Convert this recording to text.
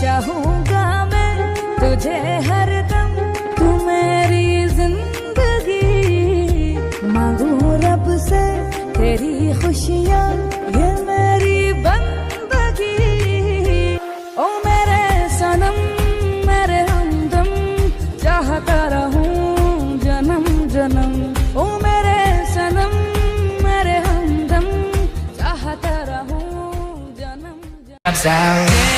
चाहूंगा मैं तुझे हरदम, तू मेरी जिंदगी। मांगू रब से तेरी खुशियाँ, ये मेरी बंदगी। ओ मेरे सनम मेरे हमदम, चाहता रहूं जन्म जन्म। ओ मेरे सनम मेरे हमदम, चाहता रहूं जन्म जन्म।